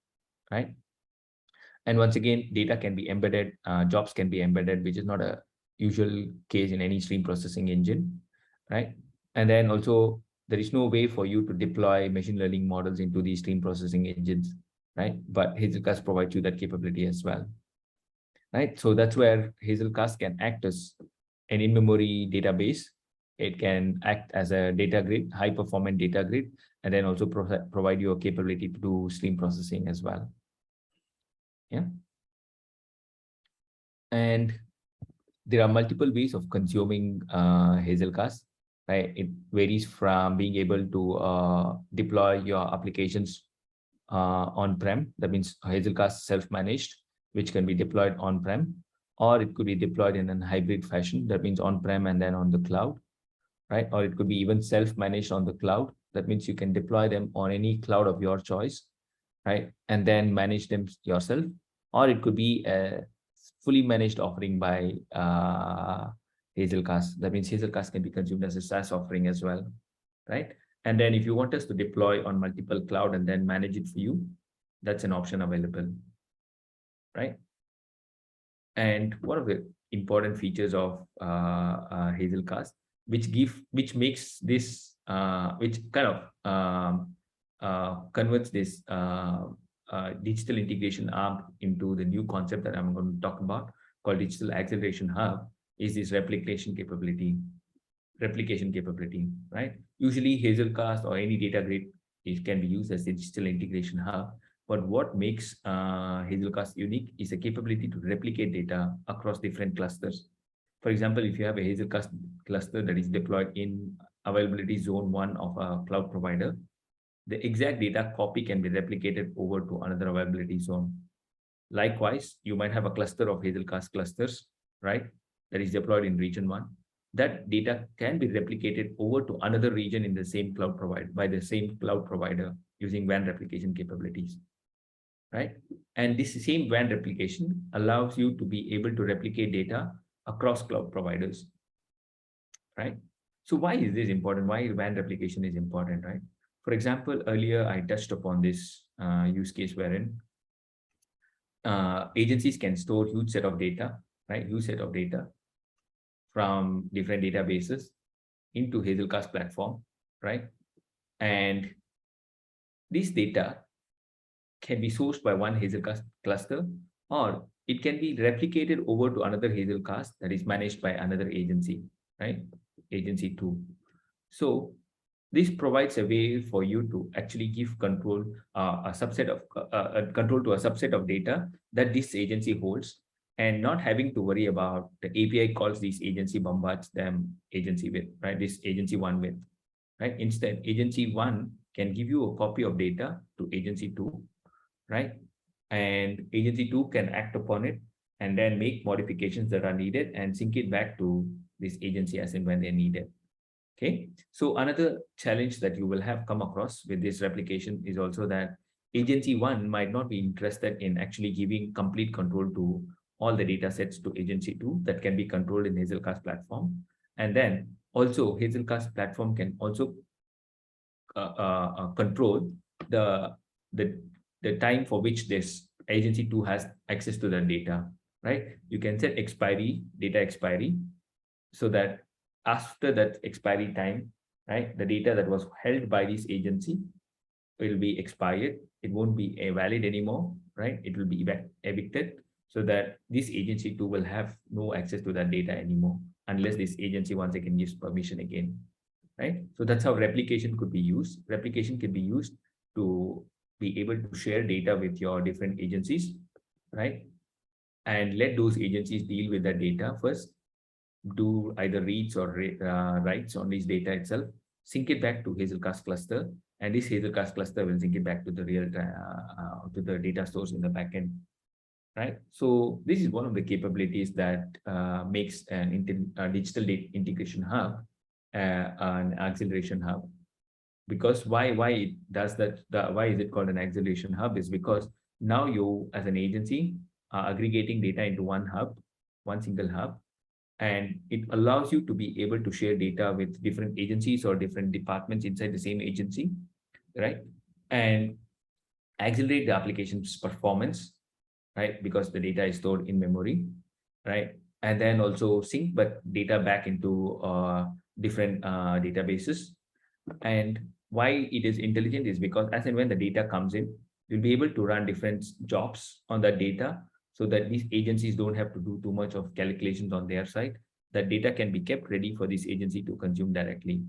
right? And once again, data can be embedded, jobs can be embedded, which is not a usual case in any stream processing engine, right? And then also, there is no way for you to deploy machine learning models into these stream processing engines, right? But Hazelcast provides you that capability as well, right? So that's where Hazelcast can act as an in-memory database. It can act as a data grid, high-performance data grid, and then also provide you a capability to do stream processing as well. Yeah. And there are multiple ways of consuming Hazelcast, right? It varies from being able to deploy your applications on-prem. That means Hazelcast self-managed, which can be deployed on-prem, or it could be deployed in a hybrid fashion. That means on-prem and then on the cloud, right? Or it could be even self-managed on the cloud. That means you can deploy them on any cloud of your choice, right? And then manage them yourself. Or it could be a fully managed offering by Hazelcast. That means Hazelcast can be consumed as a SaaS offering as well, right? And then if you want us to deploy on multiple cloud and then manage it for you, that's an option available, right? And one of the important features of Hazelcast, which makes this, which kind of converts this digital integration arm into the new concept that I'm going to talk about, called Digital Acceleration Hub, is this replication capability, right? Usually Hazelcast or any data grid can be used as a digital integration hub. But what makes Hazelcast unique is a capability to replicate data across different clusters. For example, if you have a Hazelcast cluster that is deployed in availability zone 1 of a cloud provider, the exact data copy can be replicated over to another availability zone. Likewise, you might have a cluster of Hazelcast clusters, right, that is deployed in region 1. That data can be replicated over to another region in the same cloud provider by the same cloud provider using WAN replication capabilities, right? And this same WAN replication allows you to be able to replicate data across cloud providers, right? So why is this important? Why WAN replication is important, right? For example, earlier I touched upon this use case wherein agencies can store huge set of data, right? Huge set of data from different databases into Hazelcast platform, right? And this data can be sourced by one Hazelcast cluster, or it can be replicated over to another Hazelcast that is managed by another agency, right? Agency 2. So This provides a way for you to actually give control, a subset of control to a subset of data that this agency holds, and not having to worry about the API calls this agency bombards them agency with, right? This agency one with, right? Instead, agency one can give you a copy of data to agency two, right? And agency two can act upon it and then make modifications that are needed and sync it back to this agency as and when they need it. Okay, so another challenge that you will have come across with this replication is also that agency one might not be interested in actually giving complete control to all the data sets to agency two that can be controlled in Hazelcast platform. And then also Hazelcast platform can also control the, the time for which this agency two has access to the data, right? You can set expiry, data expiry, so that after that expiry time, right, the data that was held by this agency will be expired. It won't be valid anymore, right? It will be evicted, so that this agency too will have no access to that data anymore unless this agency once again gives permission again, right? So that's how replication could be used. Replication can be used to be able to share data with your different agencies, right? And let those agencies deal with the data first, do either reads or writes on this data itself, sync it back to Hazelcast cluster, and this Hazelcast cluster will sync it back to the real to the data stores in the backend, right? So this is one of the capabilities that makes an digital data integration hub an acceleration hub. Because why it does that? Why is it called an acceleration hub? Is because now you as an agency are aggregating data into one hub, one single hub, and it allows you to be able to share data with different agencies or different departments inside the same agency, right? And accelerate the application's performance, right? Because the data is stored in memory, right? And then also sync but data back into different databases. And why it is intelligent is because as and when the data comes in, you'll be able to run different jobs on that data, so that these agencies don't have to do too much of calculations on their side. That data can be kept ready for this agency to consume directly,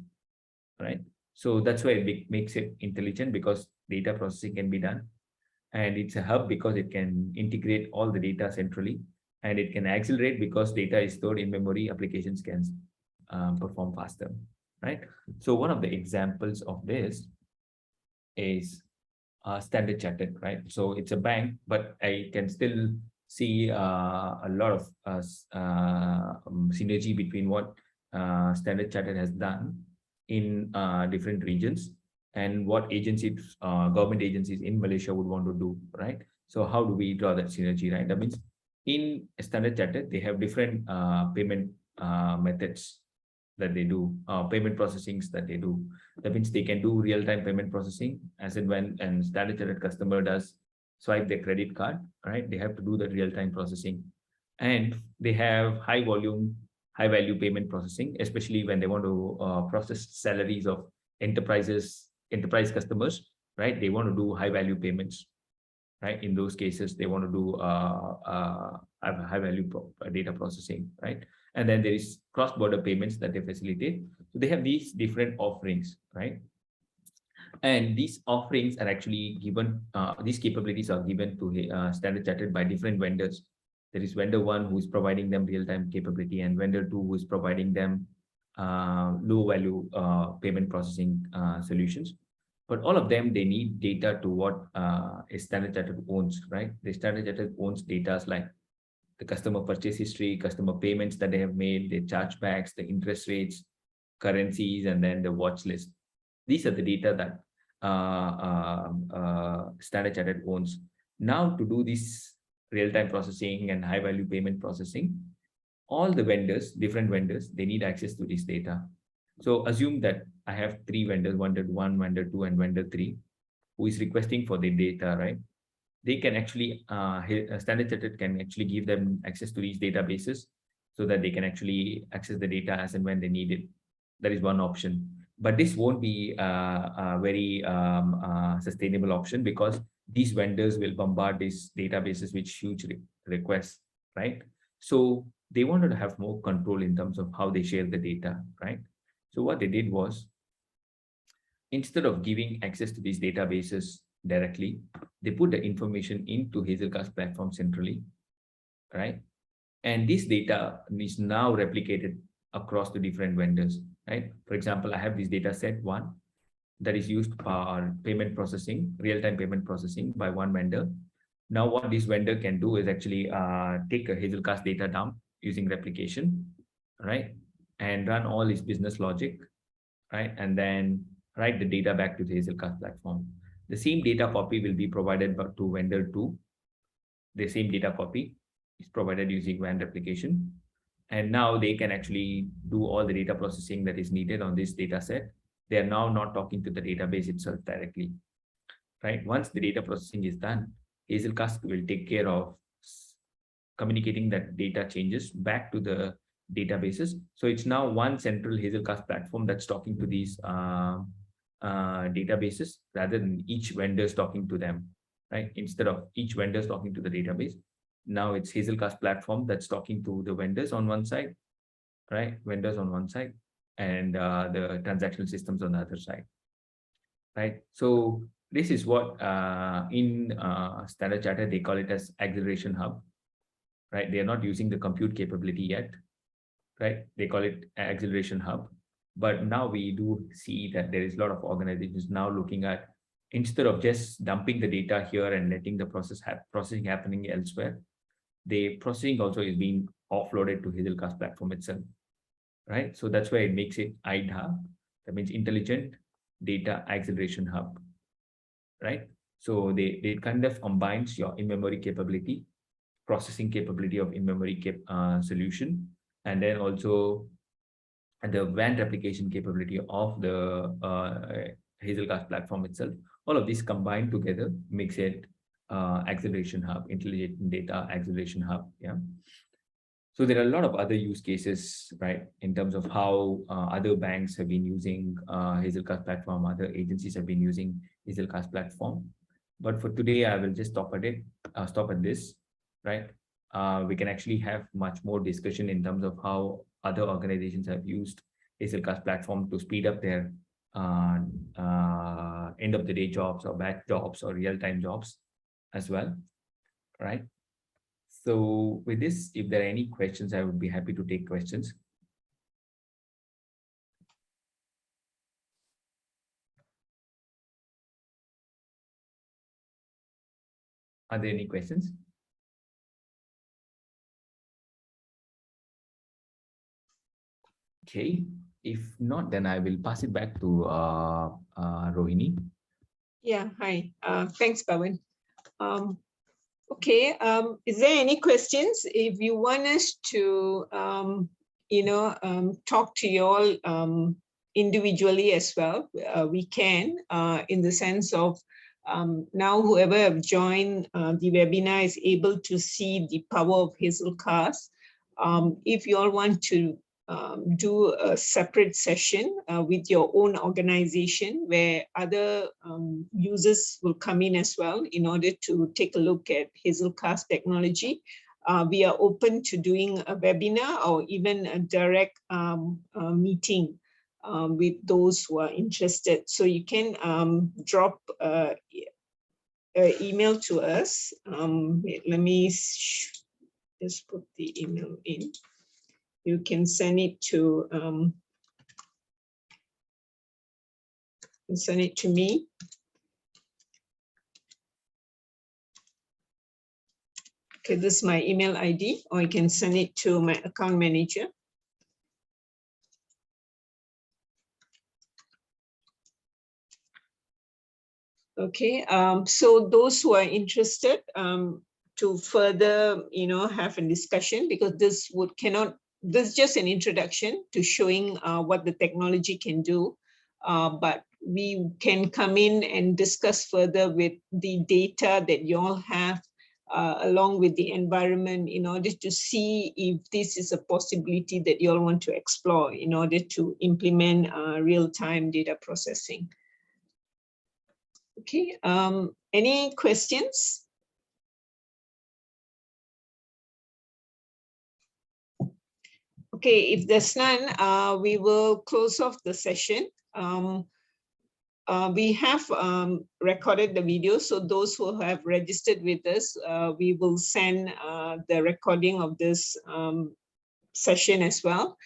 right? So that's why it makes it intelligent, because data processing can be done. And it's a hub because it can integrate all the data centrally, and it can accelerate because data is stored in memory. Applications can perform faster, right? So one of the examples of this is Standard Chartered, right? So it's a bank, but I can still see a lot of synergy between what Standard Chartered has done in different regions and what agencies, government agencies in Malaysia would want to do, right? So how do we draw that synergy, right? That means in Standard Chartered, they have different payment methods that they do, payment processings that they do. That means they can do real-time payment processing as and when an Standard Chartered customer does swipe their credit card, right? They have to do the real-time processing. And they have high volume, high value payment processing, especially when they want to process salaries of enterprise customers, right? They want to do high value payments, right? In those cases, they want to do high value data processing, right? And then there is cross-border payments that they facilitate. So they have these different offerings, right? And these offerings are actually given, these capabilities are given to Standard Chartered by different vendors. There is vendor one who is providing them real-time capability, and vendor two who is providing them low-value payment processing solutions. But all of them, they need data to what a Standard Chartered owns, right? The Standard Chartered owns data like the customer purchase history, customer payments that they have made, their chargebacks, the interest rates, currencies, and then the watch list. These are the data that Standard Chartered owns. Now, to do this real-time processing and high-value payment processing, all the vendors, different vendors, they need access to this data. So assume that I have three vendors, vendor one, vendor two, and vendor three, who is requesting for the data, right? They can actually, Standard Chartered can actually give them access to these databases so that they can actually access the data as and when they need it. That is one option. But this won't be a very sustainable option, because these vendors will bombard these databases with huge requests, right? So they wanted to have more control in terms of how they share the data, right? So what they did was, instead of giving access to these databases directly, they put the information into Hazelcast platform centrally, right? And this data is now replicated across the different vendors, right? For example, I have this data set one that is used for payment processing, real-time payment processing by one vendor. Now, what this vendor can do is actually take a Hazelcast data dump using replication, right? And run all its business logic, right? And then write the data back to the Hazelcast platform. The same data copy will be provided to vendor two. The same data copy is provided using WAN replication. And now they can actually do all the data processing that is needed on this data set. They are now not talking to the database itself directly, right? Once the data processing is done, Hazelcast will take care of communicating that data changes back to the databases. So it's now one central Hazelcast platform that's talking to these databases rather than each vendor's talking to them, right? Instead of each vendor's talking to the database, now it's Hazelcast platform that's talking to the vendors on one side, right? Vendors on one side, and the transactional systems on the other side, right? So this is what in Standard Chartered they call it as acceleration hub, right? They are not using the compute capability yet, right? They call it acceleration hub. But now we do see that there is a lot of organizations now looking at, instead of just dumping the data here and letting the processing happening elsewhere, the processing also is being offloaded to Hazelcast platform itself, right? So that's why it makes it IDHA. That means Intelligent Data Acceleration Hub, right? So they kind of combines your in-memory capability, processing capability of in-memory solution, and then also the WAN replication capability of the Hazelcast platform itself. All of these combined together makes it acceleration hub, intelligent data acceleration hub. Yeah. So there are a lot of other use cases, right, in terms of how other banks have been using Hazelcast platform, other agencies have been using Hazelcast platform. But for today, I will just stop at this, right? We can actually have much more discussion in terms of how other organizations have used Hazelcast platform to speed up their end of the day jobs or batch jobs or real-time jobs as well, right? So with this, if there are any questions, I would be happy to take questions. Are there any questions? Okay, if not, then I will pass it back to Ruhini. Yeah, hi. Thanks, Pavan. Okay, is there any questions? If you want us to, talk to you all individually as well, we can, in the sense of now whoever have joined the webinar is able to see the power of Hazelcast. If you all want to do a separate session with your own organization where other users will come in as well in order to take a look at Hazelcast technology. We are open to doing a webinar or even a direct meeting with those who are interested. So you can drop an email to us. Let me just put the email in. You can send it to me. Okay, this is my email ID, or you can send it to my account manager. Okay, so those who are interested to further, have a discussion, because this is just an introduction to showing what the technology can do, but we can come in and discuss further with the data that you all have, along with the environment, in order to see if this is a possibility that you all want to explore in order to implement real-time data processing. Okay, any questions? Okay, if there's none, we will close off the session. We have recorded the video, so those who have registered with us, we will send the recording of this session as well,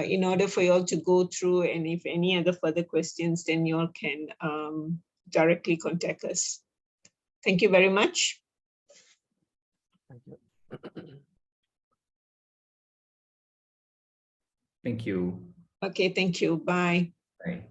in order for you all to go through, and if any other further questions, then you all can directly contact us. Thank you very much. Thank you. Thank you. Okay, thank you. Bye. Bye.